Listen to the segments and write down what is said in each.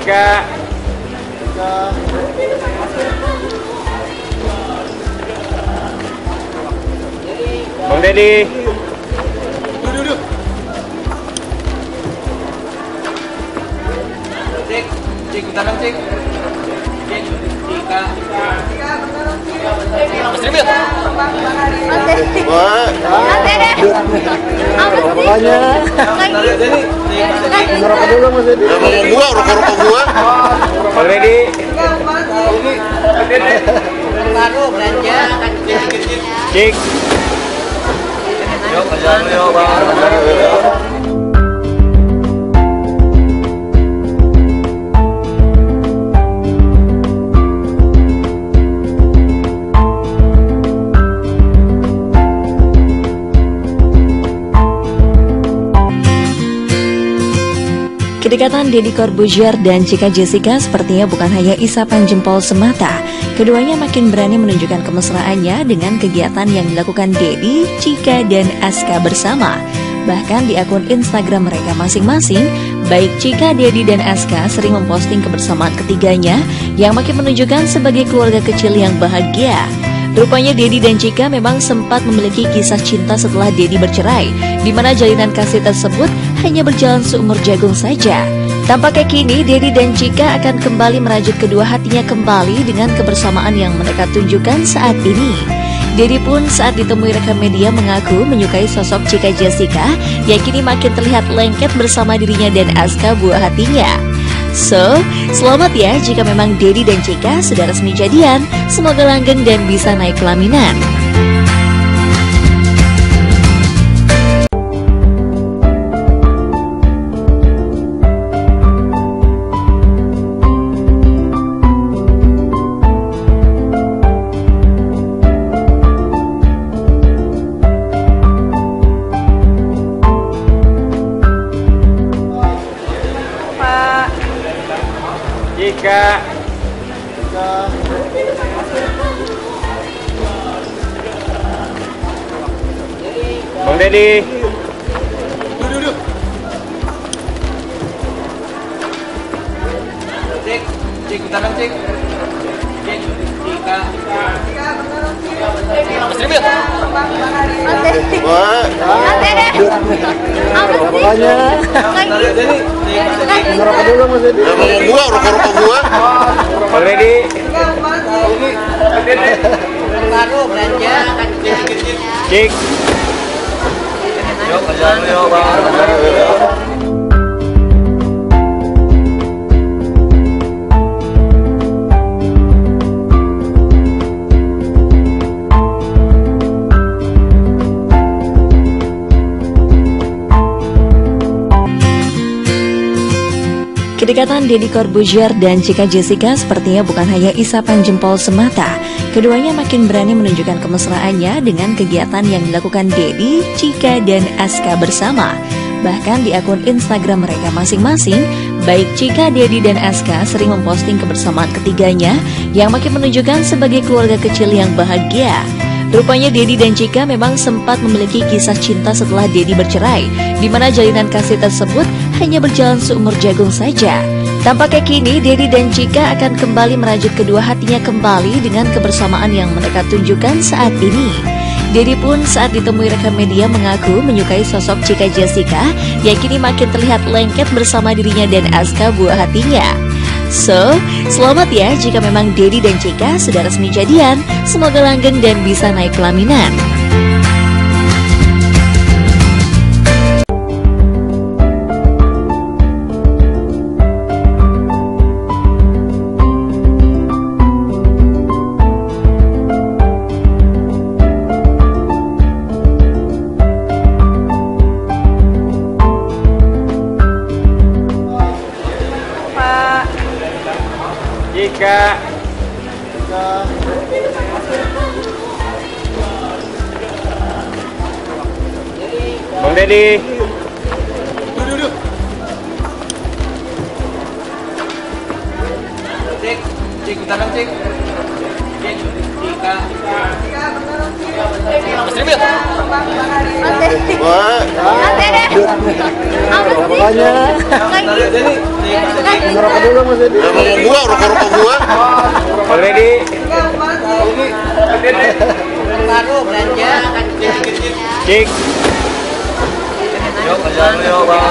Cika. Bang Dedi. Duduk. Cik, bentar cik. Cika. Mas Rimit. Wah, Apanya? ngerokok dulu Mas Dedi. Mau rokok gua. Bang Dedi. Baru belanja. Cik. Yuk, kerjaan yuk, Bang. Kedekatan Deddy Corbuzier dan Cika Jessica sepertinya bukan hanya isapan jempol semata. Keduanya makin berani menunjukkan kemesraannya dengan kegiatan yang dilakukan Deddy, Cika, dan Aska bersama. Bahkan di akun Instagram mereka masing-masing, baik Cika, Deddy, dan Aska sering memposting kebersamaan ketiganya yang makin menunjukkan sebagai keluarga kecil yang bahagia. Rupanya Deddy dan Cika memang sempat memiliki kisah cinta setelah Deddy bercerai, di mana jalinan kasih tersebut hanya berjalan seumur jagung saja. Tampaknya kini Deddy dan Cika akan kembali merajut kedua hatinya kembali dengan kebersamaan yang mereka tunjukkan saat ini. Deddy pun saat ditemui rekan media mengaku menyukai sosok Cika Jessica yang kini makin terlihat lengket bersama dirinya dan Aska buah hatinya. So, selamat ya jika memang Deddy dan Cika sudah resmi jadian. Semoga langgeng dan bisa naik pelaminan. Cika. Bang Dedi. Duduk. Cik, bentar cik. Cika. Mas Rimit. Wah, Apanya? Ngerokok dulu Mas Dedi. mau rokok gua. Bang Dedi. Baru belanja. Cik. Yuk, kerjaan yuk, Bang. Kedekatan Deddy Corbuzier dan Cika Jessica sepertinya bukan hanya isapan jempol semata. Keduanya makin berani menunjukkan kemesraannya dengan kegiatan yang dilakukan Deddy, Cika, dan Aska bersama. Bahkan di akun Instagram mereka masing-masing, baik Cika, Deddy, dan Aska sering memposting kebersamaan ketiganya yang makin menunjukkan sebagai keluarga kecil yang bahagia. Rupanya Deddy dan Cika memang sempat memiliki kisah cinta setelah Deddy bercerai, di mana jalinan kasih tersebut hanya berjalan seumur jagung saja. Tampaknya kini Deddy dan Cika akan kembali merajut kedua hatinya kembali dengan kebersamaan yang mereka tunjukkan saat ini. Deddy pun saat ditemui rekan media mengaku menyukai sosok Cika Jessica yang kini makin terlihat lengket bersama dirinya dan Aska buah hatinya. So, selamat ya jika memang Deddy dan Cika sudah resmi jadian. Semoga langgeng dan bisa naik pelaminan. Cika. Bang Dedi. Duduk. Cik, bentar cik. Cika. Mas Mas Rimil. Wah, Ngerokok dulu Mas Edi. ya mau gua rokok gua. Bang Deddy. Baru belanja. Cik. Yuk, jalan yuk, Bang.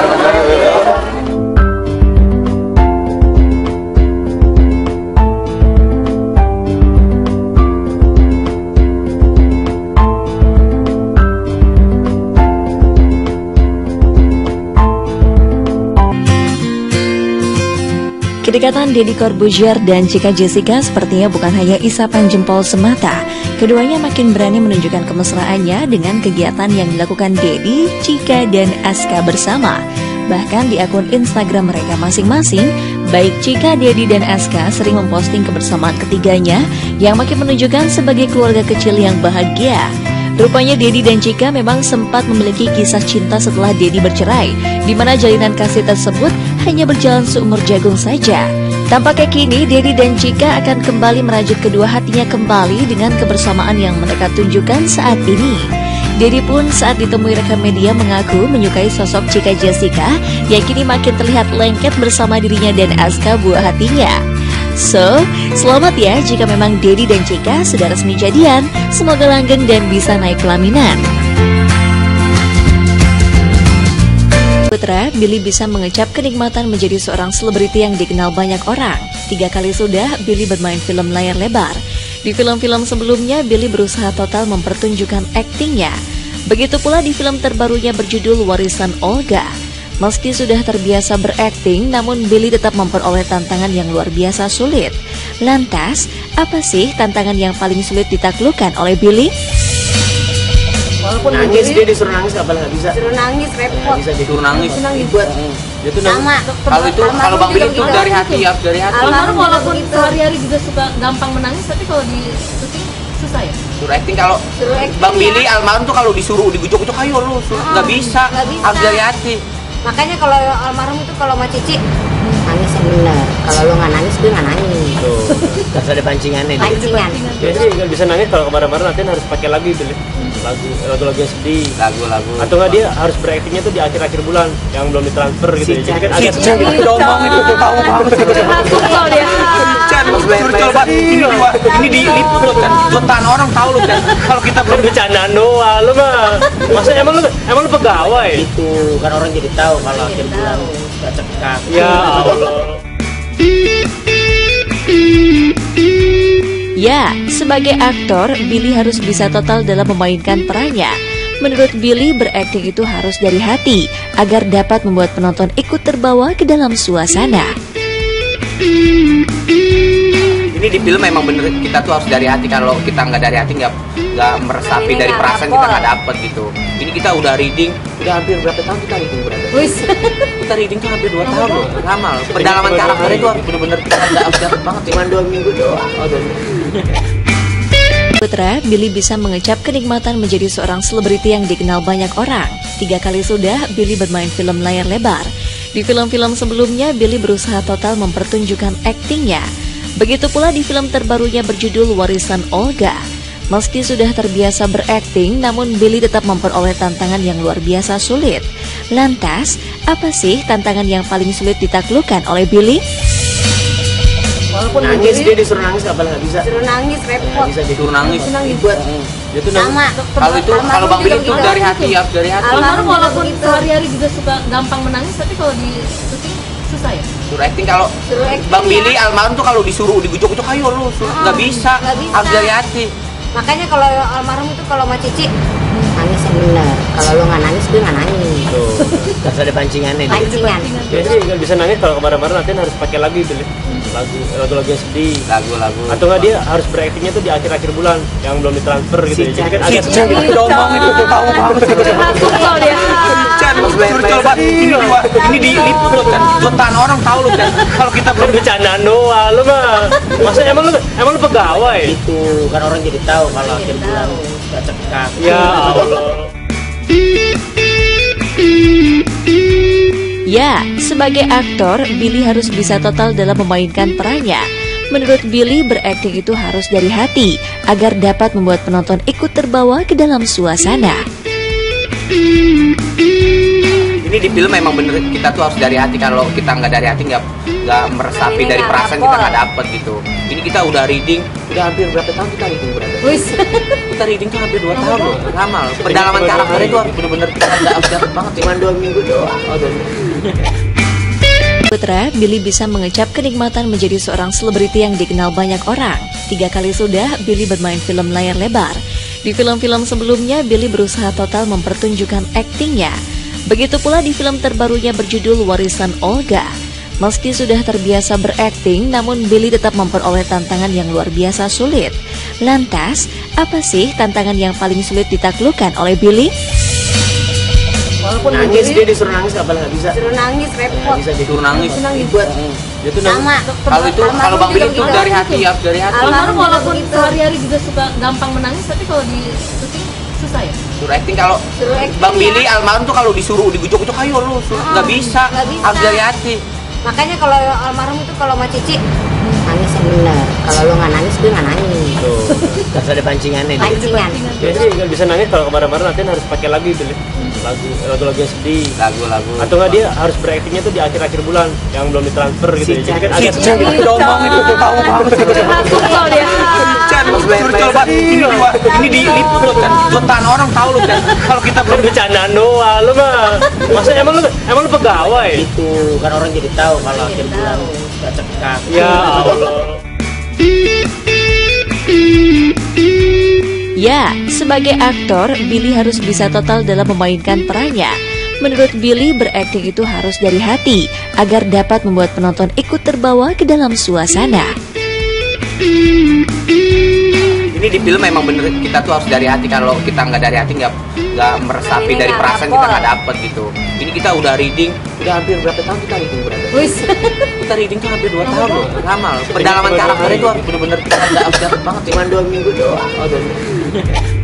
Kedekatan Deddy Corbuzier dan Chika Jessica sepertinya bukan hanya isapan jempol semata. Keduanya makin berani menunjukkan kemesraannya dengan kegiatan yang dilakukan Deddy, Chika, dan Aska bersama. Bahkan di akun Instagram mereka masing-masing, baik Chika, Deddy, dan Aska sering memposting kebersamaan ketiganya yang makin menunjukkan sebagai keluarga kecil yang bahagia. Rupanya Deddy dan Chika memang sempat memiliki kisah cinta setelah Deddy bercerai, di mana jalinan kasih tersebut hanya berjalan seumur jagung saja. Tampaknya kini Deddy dan Chika akan kembali merajut kedua hatinya kembali dengan kebersamaan yang mereka tunjukkan saat ini. Deddy pun saat ditemui rekan media mengaku menyukai sosok Chika Jessica yang kini makin terlihat lengket bersama dirinya dan Aska buah hatinya. So, selamat ya jika memang Deddy dan Chika sudah resmi jadian. Semoga langgeng dan bisa naik pelaminan. Putra, Billy bisa mengecap kenikmatan menjadi seorang selebriti yang dikenal banyak orang. 3 kali sudah Billy bermain film layar lebar. Di film-film sebelumnya, Billy berusaha total mempertunjukkan aktingnya. Begitu pula di film terbarunya berjudul Warisan Olga. Meski sudah terbiasa berakting, namun Billy tetap memperoleh tantangan yang luar biasa sulit. Lantas, apa sih tantangan yang paling sulit ditaklukkan oleh Billy? Walaupun nangis dia disuruh nangis nggak bisa. Suruh nangis repot. Bisa Disuruh nangis. Buat dia tuh nangis. Sama. Kalau itu kalau Bang Billy itu dari hati, ya dari hati. Almarhum walaupun sehari-hari juga suka gampang menangis, tapi kalau di syuting susah ya? Suruh acting kalau Suruh acting, Bang ya. Billy almarhum tuh kalau disuruh digucuk-gucuk ayo lu, nggak bisa. Nggak bisa. Harus dari hati. Makanya kalau almarhum itu kalau sama Cici nangis yang benar. Kalau lo nggak nangis, gue nggak nangis. Tuh, harus ada pancingannya. Pancingan. Dia sih nggak bisa nangis kalau kemarin-kemarin latihan harus pakai lagu itu, lagu-lagu yang sedih. Lagu-lagu. Atau nggak dia harus beraktingnya tuh di akhir-akhir bulan yang belum ditransfer gitu. Jadi kan agak Chan itu ngomong itu tahu banget. Kalau dia Chan, curcol banget. Ini diliput loh Chan. Jutaan orang tahu loh Chan. Kalau kita belum bercandaan doang lu mah. Masa emang lu pegawai? Itu kan orang jadi tahu kalau akhir bulan nggak cekak. Ya Allah. Ya, sebagai aktor, Billy harus bisa total dalam memainkan perannya. Menurut Billy, berakting itu harus dari hati, agar dapat membuat penonton ikut terbawa ke dalam suasana. ini di film memang bener kita tuh harus dari hati. Kalau kita nggak dari hati nggak meresapi Ini dari nggak perasaan dapet. kita nggak dapet gitu. Ini kita udah reading udah hampir berapa tahun kita reading berapa? Kita reading tuh hampir 2 tahun loh, lama loh. Pendalaman karakternya itu harus bener-bener kita harus dapet banget. Cuma 2 minggu doang. Oh, 2 minggu. Putra, Billy bisa mengecap kenikmatan menjadi seorang selebriti yang dikenal banyak orang. 3 kali sudah Billy bermain film layar lebar. Di film-film sebelumnya, Billy berusaha total mempertunjukkan aktingnya. Begitu pula di film terbarunya berjudul Warisan Olga. Meski sudah terbiasa berakting, namun Billy tetap memperoleh tantangan yang luar biasa sulit. Lantas, apa sih tantangan yang paling sulit ditaklukkan oleh Billy? Walaupun nangis dia disuruh nangis nggak bisa. Suruh nangis repot. Bisa jadi Suruh nangis. buat dia tuh nangis. Sama. Kalau itu kalau Bang Billy itu dari hati, harus dari hati. almarhum walaupun sehari-hari juga suka gampang menangis, tapi kalau di syuting susah ya? Suruh acting kalau Suruh acting, Bang ya. Billy almarhum tuh kalau disuruh digucuk-gucuk ayo lu, nggak bisa. Nggak bisa. Harus dari hati. Makanya kalau almarhum itu kalau sama Cici nangis yang benar. Kalau lo nggak nangis, gue nggak nangis. Tuh, harus ada pancingannya. Pancingan. Dia sih nggak bisa nangis kalau kemarin-kemarin latihan harus pakai lagu itu, lagu-lagu yang sedih. Lagu-lagu. Atau nggak dia harus beraktingnya tuh di akhir-akhir bulan yang belum ditransfer gitu. Jadi kan agak Chan itu ngomong itu tahu banget. Kalau dia Chan, curcol banget. Ini diliput loh Chan. Jutaan orang tahu loh Chan. Kalau kita belum bercandaan doang lu mah. Masa emang lu pegawai? Itu kan orang jadi tahu kalau akhir bulan nggak cekak. Ya Allah. Ya, sebagai aktor, Billy harus bisa total dalam memainkan perannya. Menurut Billy, berakting itu harus dari hati agar dapat membuat penonton ikut terbawa ke dalam suasana. Ini di film memang bener kita tuh harus dari hati. Kalau kita nggak dari hati, nggak meresapi dari perasaan, kita nggak dapet gitu. Ini kita udah reading, udah hampir berapa tahun kita reading berapa? Kita reading tuh hampir 2 tahun loh, lama loh. Pendalaman karakternya itu harus bener-bener kita harus dapet banget. Cuma 2 minggu doang. Oh, 2 minggu. Putra, Billy bisa mengecap kenikmatan menjadi seorang selebriti yang dikenal banyak orang. 3 kali sudah Billy bermain film layar lebar. Di film-film sebelumnya, Billy berusaha total mempertunjukkan aktingnya. Begitu pula di film terbarunya berjudul Warisan Olga. Meski sudah terbiasa berakting, namun Billy tetap memperoleh tantangan yang luar biasa sulit. Lantas, apa sih tantangan yang paling sulit ditaklukkan oleh Billy? Walaupun nangis, dia disuruh nangis nggak bisa. Suruh nangis repot. Bisa Disuruh nangis. Buat Dia tuh sama. Kalau itu kalau Bang Billy itu dari hati, harus dari hati. Almarhum walaupun sehari-hari juga suka gampang menangis, tapi kalau di syuting susah ya? Suruh acting. Kalau Bang Billy almarhum tuh kalau disuruh digucuk-gucuk, ayo lu, nggak bisa. Harus dari hati. Makanya kalau almarhum itu kalau sama Cici nangis yang bener. Kalau lu nggak nangis, gue nggak nangis. tuh, harus ada pancingannya. Pancingan. Jadi nggak bisa nangis kalau kemarin-kemarin latihan harus pakai lagu itu, lagu-lagu yang sedih. Lagu-lagu. Atau nggak dia harus beraktingnya tuh di akhir-akhir bulan yang belum ditransfer gitu. Si Jadi kan Chan. agak Chan itu ngomong itu tuh tahu banget. Chan, curcol ini diliput loh Chan. Jutaan orang tahu loh Chan. Kalau kita belum bercandaan doang lu mah. Masa emang lu pegawai? Itu kan orang jadi tahu kalau akhir bulan nggak cekak. Ya Allah. Ya, sebagai aktor, Billy harus bisa total dalam memainkan perannya. Menurut Billy, berakting itu harus dari hati agar dapat membuat penonton ikut terbawa ke dalam suasana. ini di film memang bener kita tuh harus dari hati. Kalau kita nggak dari hati, nggak meresapi dari perasaan, kita nggak dapet gitu. Ini kita udah reading, udah hampir berapa tahun kita reading berapa? Kita reading tuh hampir 2 tahun loh, lama loh. Pendalaman karakternya itu harus bener-bener kita harus dapet banget. Cuma 2 minggu doang. Oh, 2 minggu.